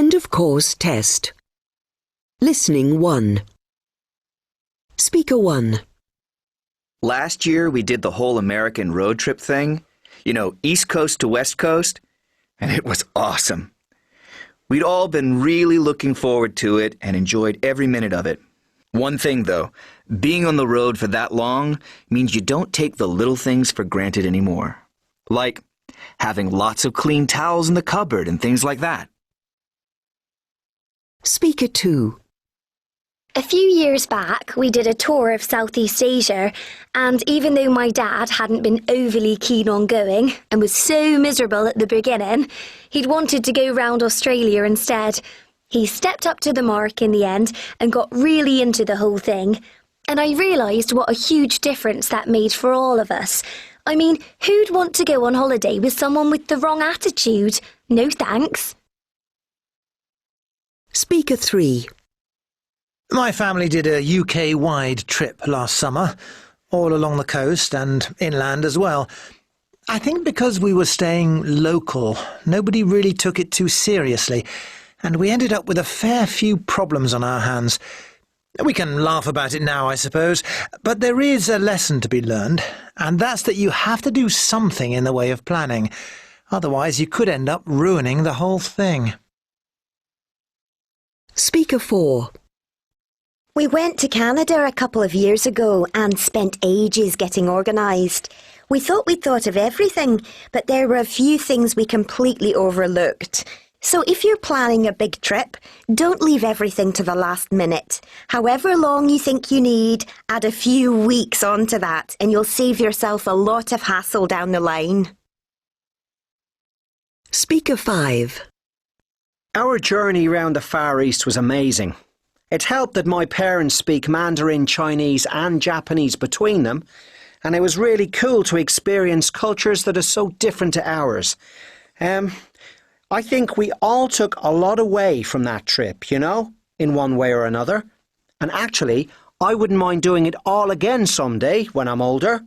End of course test. Listening 1. Speaker 1. Last year we did the whole American road trip thing. You know, East Coast to West Coast. And it was awesome. We'd all been really looking forward to it and enjoyed every minute of it. One thing, though, being on the road for that long means you don't take the little things for granted anymore. Like having lots of clean towels in the cupboard and things like that. Speaker 2. A few years back, we did a tour of Southeast Asia, and even though my dad hadn't been overly keen on going and was so miserable at the beginning, he'd wanted to go round Australia instead. He stepped up to the mark in the end and got really into the whole thing. And I realised what a huge difference that made for all of us. I mean, who'd want to go on holiday with someone with the wrong attitude? No thanks. Speaker 3. My family did a UK-wide trip last summer, all along the coast and inland as well. I think because we were staying local, nobody really took it too seriously, and we ended up with a fair few problems on our hands. We can laugh about it now, I suppose, but there is a lesson to be learned, and that's that you have to do something in the way of planning. Otherwise, you could end up ruining the whole thing. Speaker 4. We went to Canada a couple of years ago and spent ages getting organised. We thought we'd thought of everything, but there were a few things we completely overlooked. So if you're planning a big trip, don't leave everything to the last minute. However long you think you need, add a few weeks onto that and you'll save yourself a lot of hassle down the line. Speaker 5. Our journey around the Far East was amazing. It helped that my parents speak Mandarin, Chinese and Japanese between them, and it was really cool to experience cultures that are so different to ours. I think we all took a lot away from that trip, you know, in one way or another. And actually, I wouldn't mind doing it all again someday when I'm older.